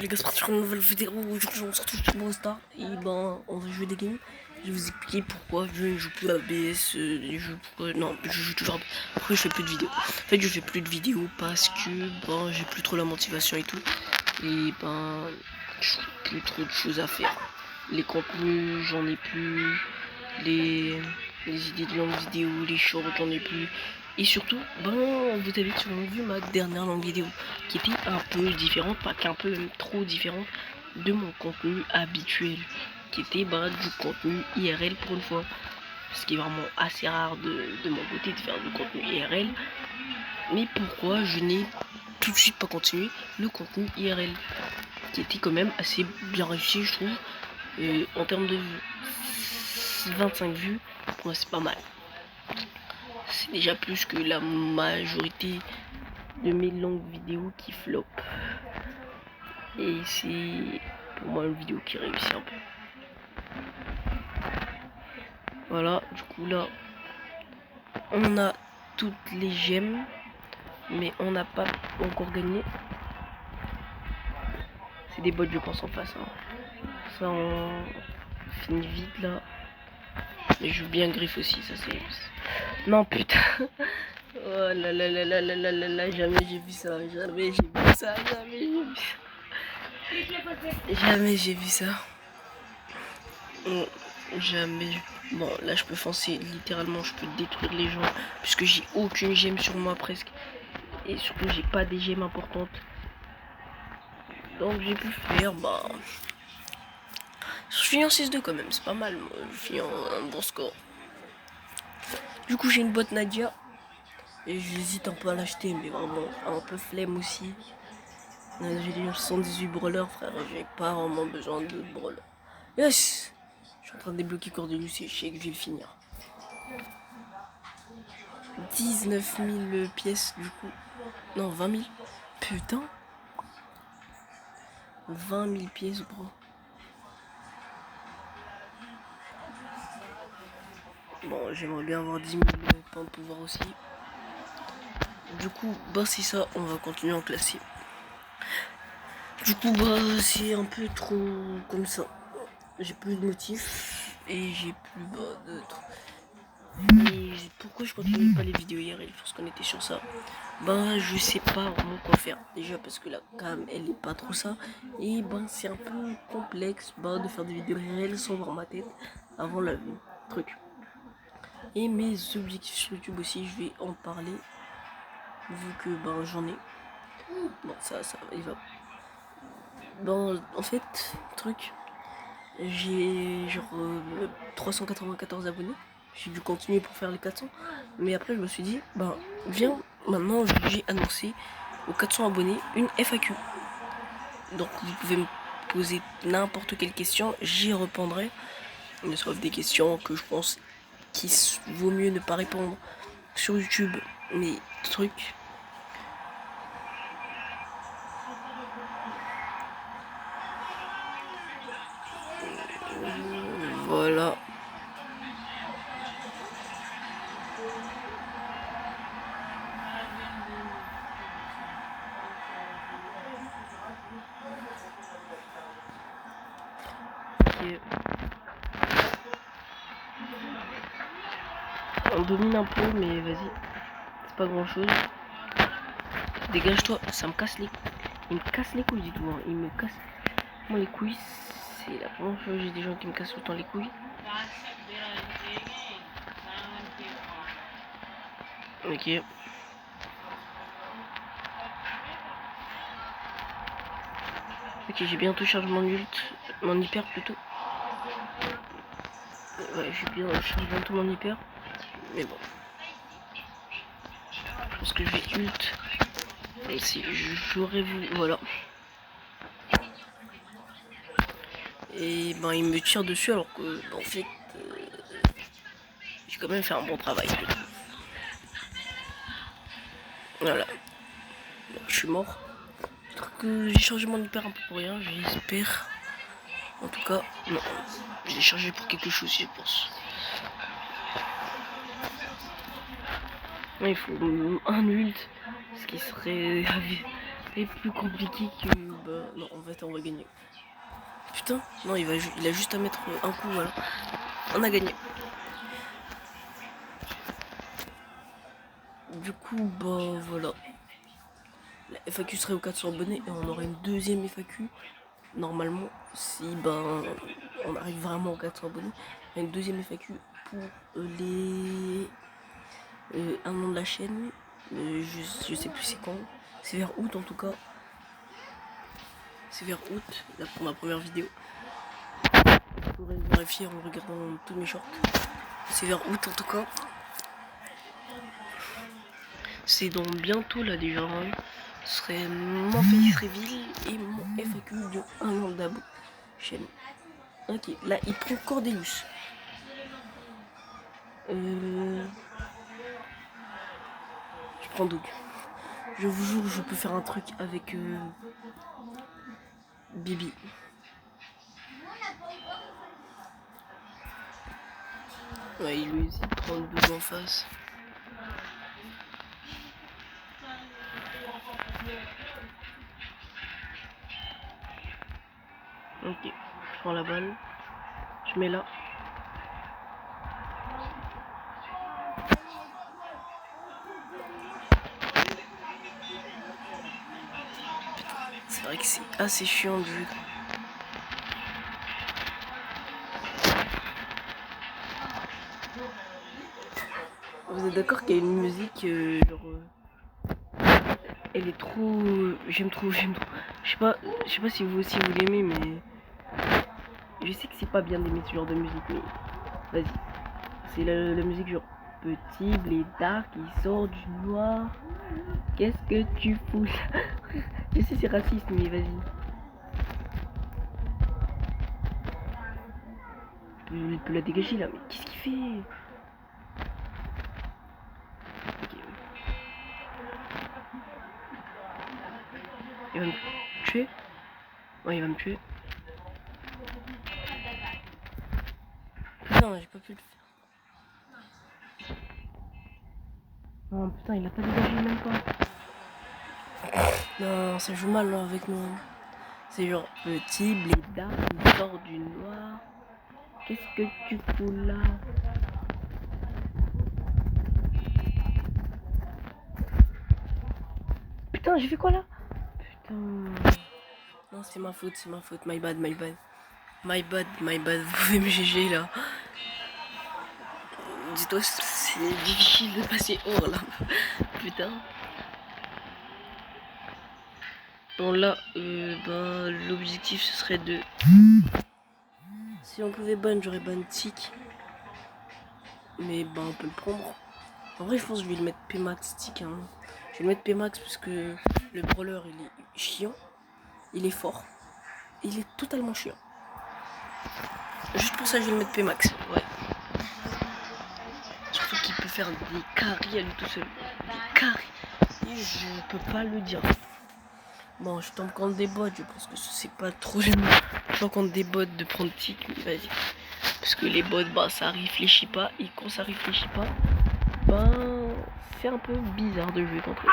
Les gars, c'est parti pour une nouvelle vidéo. Aujourd'hui, on se retrouve sur Brawl Stars et on va jouer des games. Je vais vous expliquer pourquoi je ne joue plus à ABS. Non, je joue toujours. Pourquoi je fais plus de vidéos. En fait, je fais plus de vidéos parce que j'ai plus trop la motivation et tout. Et je trouve plus trop de choses à faire. Les contenus, j'en ai plus. Les idées de longues vidéos, les shorts, j'en ai plus. Et surtout, vous avez sûrement vu ma dernière longue vidéo qui était un peu différente, pas qu'un peu, même trop différente de mon contenu habituel, qui était du contenu IRL pour une fois. Ce qui est vraiment assez rare de mon côté de faire du contenu IRL. Mais pourquoi je n'ai tout de suite pas continué le contenu IRL, qui était quand même assez bien réussi, je trouve. En termes de vues, 25 vues, pour moi c'est pas mal. C'est déjà plus que la majorité de mes longues vidéos qui flop. Et c'est pour moi une vidéo qui réussit un peu. Voilà, du coup là, on a toutes les gemmes, mais on n'a pas encore gagné. C'est des bots je pense en face. Ça on finit vite là. Mais je joue bien griffe aussi, ça c'est... Non putain. Oh là là là là là là là là, jamais j'ai vu ça, jamais j'ai vu ça, jamais j'ai vu ça. Jamais j'ai vu ça. Jamais. Bon, là je peux foncer, littéralement je peux détruire les gens, puisque j'ai aucune gemme sur moi presque. Et surtout j'ai pas des gemmes importantes. Donc j'ai pu faire, je finis en 6-2 quand même, c'est pas mal, moi. Je finis en un bon score. Du coup j'ai une botte Nadia. Et j'hésite un peu à l'acheter, mais vraiment un peu flemme aussi. J'ai déjà 118 brawlers, frère, j'ai pas vraiment besoin de brawlers. Yes! Je suis en train de débloquer Cordelius et je sais que je vais le finir. 19 000 pièces du coup. Non, 20 000. Putain! 20 000 pièces, bro. Bon, j'aimerais bien avoir 10 000 points de pouvoir aussi. Du coup, c'est ça, on va continuer en classé. Du coup, c'est un peu trop comme ça. J'ai plus de motifs et j'ai plus d'autres. Et pourquoi je continue pas les vidéos IRL parce qu'on était sur ça? Je sais pas vraiment quoi faire. Déjà parce que la cam elle est pas trop ça. Et c'est un peu complexe de faire des vidéos IRL sans voir ma tête avant le truc. Et mes objectifs sur YouTube aussi, je vais en parler. Vu que j'en ai. Bon ça il va. En fait, truc. J'ai genre 394 abonnés. J'ai dû continuer pour faire les 400. Mais après, je me suis dit, viens, maintenant, j'ai annoncé aux 400 abonnés une FAQ. Donc, vous pouvez me poser n'importe quelle question, j'y répondrai. Sauf des questions que je pense qu'il vaut mieux ne pas répondre sur YouTube. Mais trucs. Voilà. Okay. On domine un peu, mais vas-y. C'est pas grand chose. Dégage-toi, ça me casse les... Il me casse les couilles du tout, Il me casse... Moi les couilles, c'est la première fois que j'ai des gens qui me cassent autant les couilles. Ok. Ok, j'ai bientôt chargé mon ult, mon hyper plutôt. Ouais, j'ai bien chargé bientôt mon hyper. Mais bon. Je pense que je vais ult. Et si j'aurais voulu... Voilà. Et il me tire dessus alors que en fait j'ai quand même fait un bon travail. Voilà. Bon, je suis mort. J'ai changé mon hyper un peu pour rien, j'espère. En tout cas, non. J'ai chargé pour quelque chose, je pense. Il faut un ult, ce qui serait plus compliqué que bah non, en fait on va gagner. Putain, non, il a juste à mettre un coup, voilà. On a gagné. Du coup, bah voilà. La FAQ serait aux 400 abonnés et on aurait une deuxième FAQ. Normalement, si ben on arrive vraiment aux 400 abonnés, il y a une deuxième FAQ pour les un an de la chaîne. Je sais plus c'est quand. C'est vers août en tout cas. C'est vers août, là pour ma première vidéo. Je pourrais vérifier en regardant tous mes shorts. C'est vers août en tout cas. C'est dans bientôt là déjà. Hein. Ce serait mon face reveal et mon FAQ de 1 an d'abo chaîne. Ok, là il prend Cordelius. Je prends Doug. Je vous jure, je peux faire un truc avec Bibi. Ouais, il lui aussi prend Doug en face. Ok, je prends la balle. Je mets là. C'est vrai que c'est assez chiant de jouer. Vous êtes d'accord qu'il y a une musique genre elle est trop j'aime trop. Je sais pas si vous aussi vous l'aimez, mais je sais que c'est pas bien d'aimer ce genre de musique, mais vas-y. C'est la musique genre petit blédard qui sort du noir. Qu'est-ce que tu fous là? Je sais c'est raciste, mais vas-y. Il peut la dégager là, mais qu'est-ce qu'il fait? Okay. Il va me tuer? Ouais, il va me tuer. Putain, j'ai pas pu le faire. Non, putain, il a pas dégagé même pas. Non, ça joue mal là, avec moi. C'est genre petit blédard qui sort du noir. Qu'est-ce que tu fous là? Putain, j'ai fait quoi là? Putain. Non, c'est ma faute. My bad. Vous pouvez me GG là. Dis-toi, c'est difficile de passer hors là. Putain. Bon là, l'objectif ce serait de... Si on pouvait ban, j'aurais ban Tic. Mais bah on peut le prendre. En vrai, je pense que je vais le mettre Pmax Tic. Hein. Je vais le mettre Pmax parce que le brawler il est chiant. Il est fort. Il est totalement chiant. Juste pour ça, je vais le mettre Pmax. Ouais. Surtout qu'il peut faire des carries à lui tout seul. Des carries. Et je peux pas le dire. Bon, je tombe contre des bots. Je pense que c'est pas trop gênant. Je tombe contre des bots de prendre tic. Mais vas-y. Parce que les bots, bah ça réfléchit pas. Et quand ça réfléchit pas, ben c'est un peu bizarre de jouer contre eux.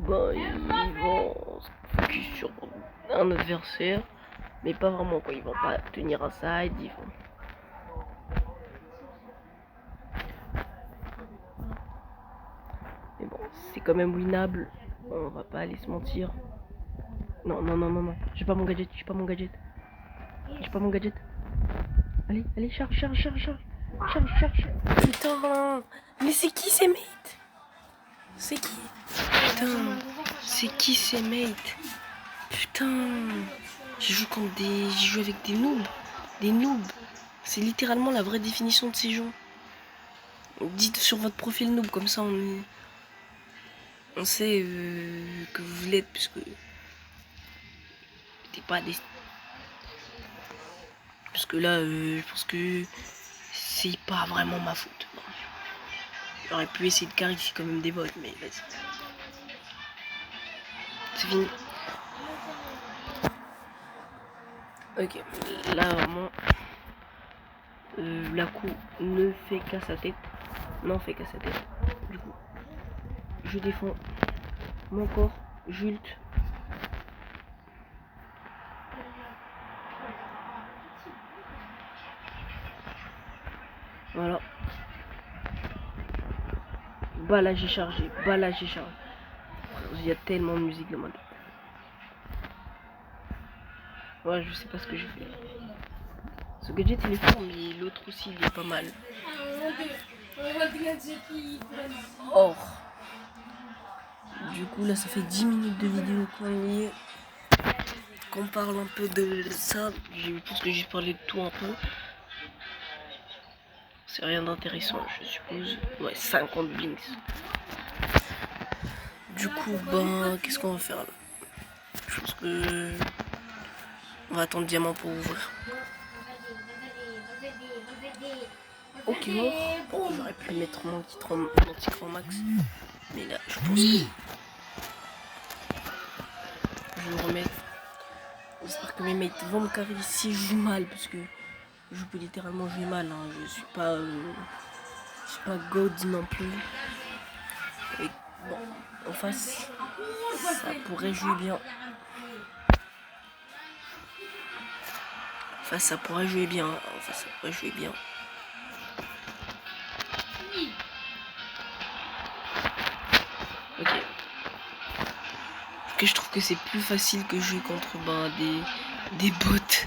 Bah, ils vont se focus sur un adversaire, mais pas vraiment quoi. Ils vont pas tenir un side, ils vont... Mais bon, c'est quand même winnable. On va pas aller se mentir. Non. J'ai pas mon gadget. Allez, charge. Putain, mais c'est qui ces mates? C'est qui? Putain, c'est qui ces mates? Putain, j'ai joué avec des noobs. Des noobs. C'est littéralement la vraie définition de ces gens. Dites sur votre profil noob, comme ça on sait que vous l'êtes, puisque t'es pas des... Parce que là, je pense que c'est pas vraiment ma faute. Bon. J'aurais pu essayer de carrer, c'est quand même des bots, mais vas-y. C'est fini. Ok, là vraiment, la coup ne fait qu'à sa tête. Non, fait qu'à sa tête. Du coup, je défends mon corps, j'ulte. Voilà. Bah là j'ai chargé, bah là j'ai chargé. Il y a tellement de musique dans ma tête. Ouais, je sais pas ce que j'ai fait. Ce gadget il est fort, mais l'autre aussi il est pas mal. Or, du coup là ça fait 10 minutes de vidéo qu'on parle un peu de ça. Je pense que j'ai parlé de tout un peu. C'est rien d'intéressant, je suppose. Ouais, 50 blinks. Du coup, ben, qu'est-ce qu'on va faire là? Je pense que on va attendre diamant pour ouvrir. Ok, mort. Bon, j'aurais pu mettre mon anti-cran max. Mais là, je pense que je vais me remettre. J'espère que mes mates vont me carrer si je joue mal. Parce que je peux littéralement jouer mal. Hein. Je suis pas God non plus. Et bon, en face, ça pourrait jouer bien. Enfin, ça pourrait jouer bien. Enfin, ça pourrait jouer bien. Ok. Ok, je trouve que c'est plus facile que jouer contre des bots.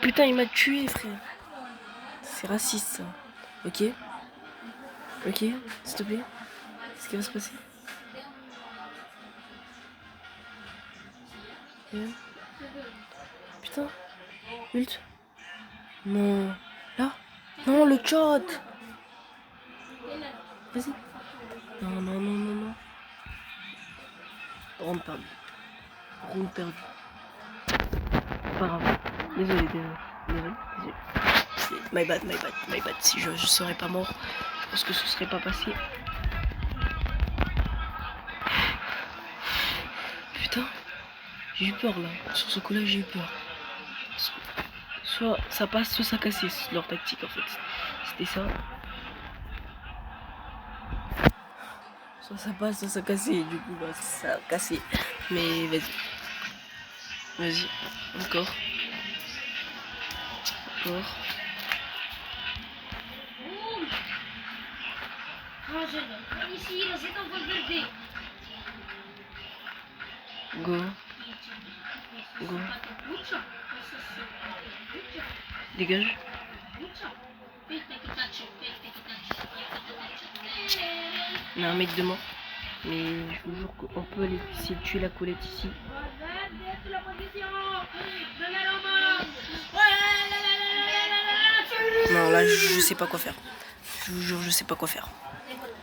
Putain, il m'a tué, frère. C'est raciste, ça. Ok. Ok, s'il te plaît. Qu'est-ce qui va se passer? Putain. Ult. Non. Là. Non, le chat. Vas-y. Non, non, non, non, non. Round perdu. Round perdu. Pas grave. Désolé, désolé. Désolé. My bad, my bad, my bad. Si je serais pas mort, je pense que ce serait pas passé. Putain. J'ai eu peur là. Sur ce coup-là, j'ai eu peur. Soit ça passe, soit ça casse. C'est leur tactique en fait. C'était ça. Soit ça passe, soit ça casse. Du coup, bah, ça a cassé. Mais vas-y. Vas-y. Encore. Encore. Go. Go. Dégage. Il y a un mec de mort. Mais je vous jure qu'on peut aller essayer de tuer la Colette ici. Non, là je sais pas quoi faire. Je vous jure, je sais pas quoi faire.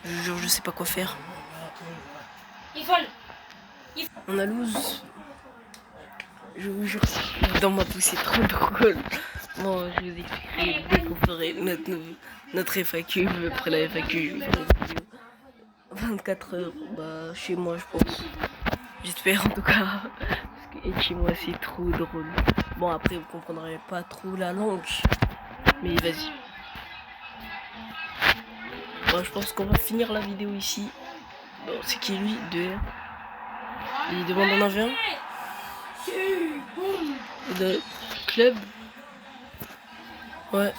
Je vous jure, je sais pas quoi faire. On a lose. Je vous jure, dans ma pousse, c'est trop drôle. Bon, je vous expliquerai dès qu'on ferait notre FAQ. Après la FAQ, je vous ferai une vidéo. 24 heures, bah, chez moi, je pense. J'espère en tout cas. Parce que chez moi, c'est trop drôle. Bon, après, vous comprendrez pas trop la langue. Mais vas-y. Bon, je pense qu'on va finir la vidéo ici. Bon, c'est qui lui? 2R. Il demande un 1v1. De club. Ouais.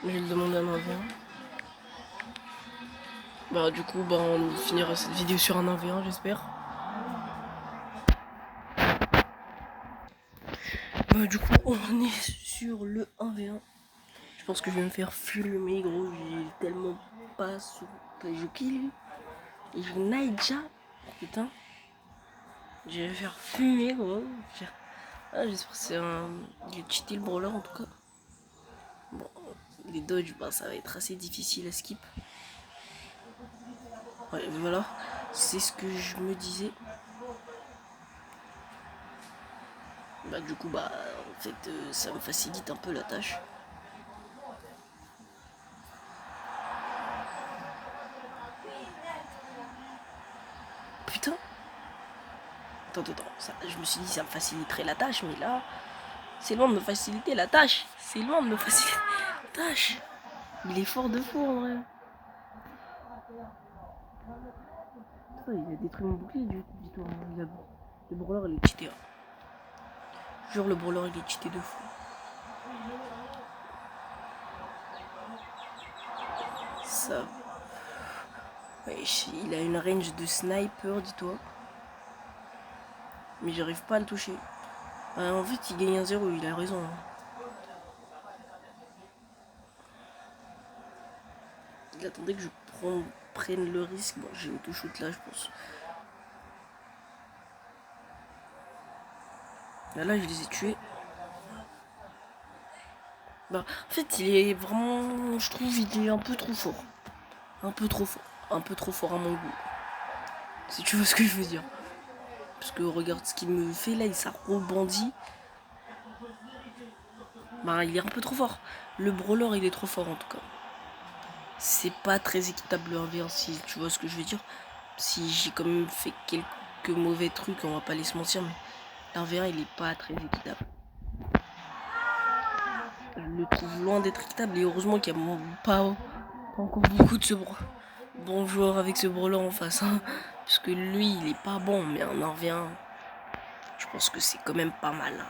Je vais le demander un 1v1. Bah du coup, bah, on finira cette vidéo sur un 1v1, j'espère. Bah du coup, on est sur le 1v1. Je pense que je vais me faire fumer, gros. J'ai tellement pas sous que je kill. Et je n'aille déjà. Putain. Je vais me faire fumer, gros. Ah, j'espère que c'est un... Il est cheaté le brawler en tout cas. Bon, les dodges, bah, ça va être assez difficile à skip. Ouais, voilà. C'est ce que je me disais. Bah du coup, bah en fait, ça me facilite un peu la tâche. Putain. Attends, ça, je me suis dit ça me faciliterait la tâche, mais là, c'est loin de me faciliter la tâche. C'est loin de me faciliter la tâche. Il est fort de fou en vrai. Il a détruit mon bouclier, dis-toi. Le brawler, il est cheaté. Genre, le brawler, il est cheaté de fou. Ça. Ouais, il a une range de sniper, dis-toi. Mais j'arrive pas à le toucher. En fait, il gagne un 0, il a raison. Il attendait que je prenne le risque. Bon, j'ai auto-shoot là, je pense. Là, je les ai tués. Bah, en fait, il est vraiment... Je trouve il est un peu trop fort. Un peu trop fort. Un peu trop fort à mon goût. Si tu vois ce que je veux dire. Parce que regarde ce qu'il me fait là, il s'est rebondit. Bah, il est un peu trop fort. Le brawler, il est trop fort en tout cas. C'est pas très équitable le 1v1, si tu vois ce que je veux dire. Si j'ai quand même fait quelques mauvais trucs, on va pas les se mentir, mais l'1v1 il est pas très équitable. Je le trouve loin d'être équitable et heureusement qu'il n'y a pas encore beaucoup de ce bon joueur avec ce brawler en face. Hein, parce que lui il est pas bon, mais en 1v1, je pense que c'est quand même pas mal. Hein.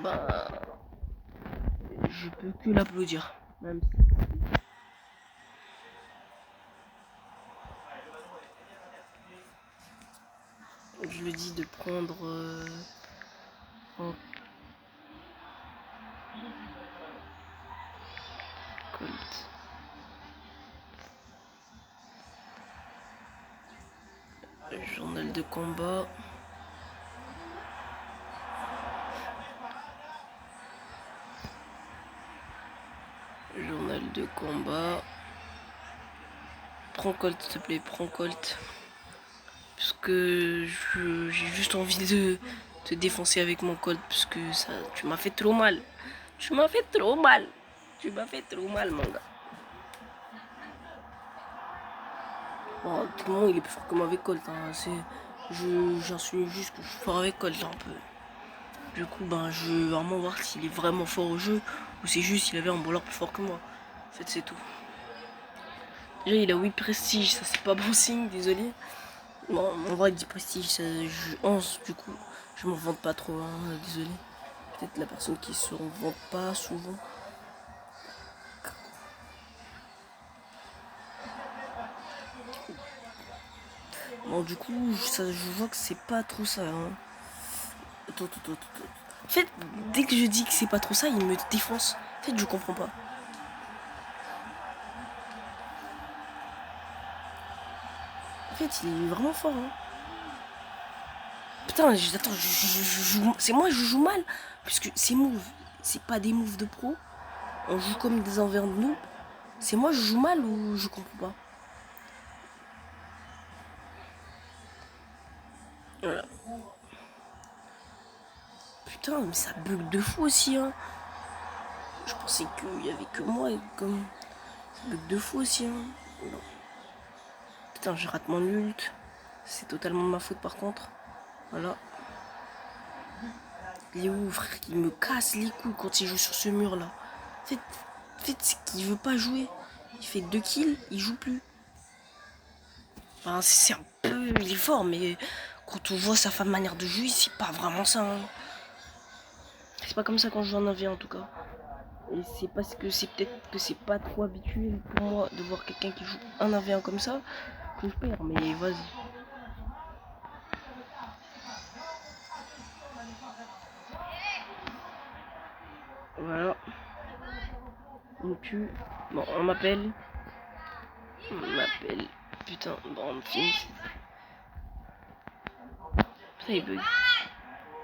Bah, je peux que l'applaudir. Même si... Je le dis de prendre en Colt. Journal de combat. Journal de combat. Prends Colt, s'il te plaît, prends Colt. Parce que j'ai juste envie de te défoncer avec mon Colt. Parce que ça, tu m'as fait trop mal. Tu m'as fait trop mal. Tu m'as fait trop mal, mon gars. Bon, tout le monde, il est plus fort que moi avec Colt. Hein. J'insinue juste que je suis fort avec Colt un peu. Du coup, ben, je veux vraiment voir s'il est vraiment fort au jeu. Ou c'est juste s'il avait un brawler plus fort que moi. En fait, c'est tout. Déjà, il a 8 prestige. Ça, c'est pas bon signe, désolé. Bon, en vrai, 10 prestige, je 11 du coup. Je m'en vante pas trop, hein, désolé. Peut-être la personne qui se vante pas souvent. Bon, du coup, je vois que c'est pas trop ça. Hein. Attends. En fait, dès que je dis que c'est pas trop ça, il me défonce. En fait, je comprends pas. En fait, il est vraiment fort. Hein. Putain, attends, c'est moi, je joue mal. Puisque ces moves, c'est pas des moves de pro. On joue comme des envers de nous. C'est moi, je joue mal ou je comprends pas. Voilà. Putain, mais ça bug de fou aussi, hein. Je pensais qu'il y avait que moi, comme... Ça bug de fou aussi, hein. Non. Putain, je rate mon ult. C'est totalement ma faute, par contre. Voilà. Il est où, frère? Il me casse les couilles quand il joue sur ce mur-là. En fait, c'est qu'il veut pas jouer. Il fait 2 kills, il joue plus. Enfin, c'est un peu... Il est fort, mais quand on voit sa manière de jouer, c'est pas vraiment ça. Hein. C'est pas comme ça quand je joue en 1v1 en tout cas. Et c'est parce que c'est peut-être que c'est pas trop habituel pour moi de voir quelqu'un qui joue un 1v1 comme ça que je perds, mais vas-y. Voilà. On tue. Bon, on m'appelle. Putain, bon, on finit. Putain, il bug.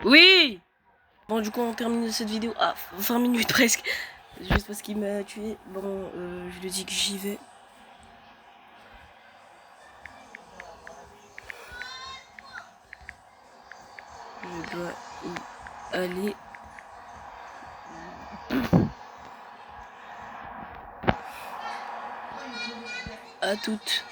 Oui! Bon, du coup, on termine cette vidéo à 20 minutes presque. Juste parce qu'il m'a tué. Bon, je lui dis que j'y vais. Je dois y aller. À toutes.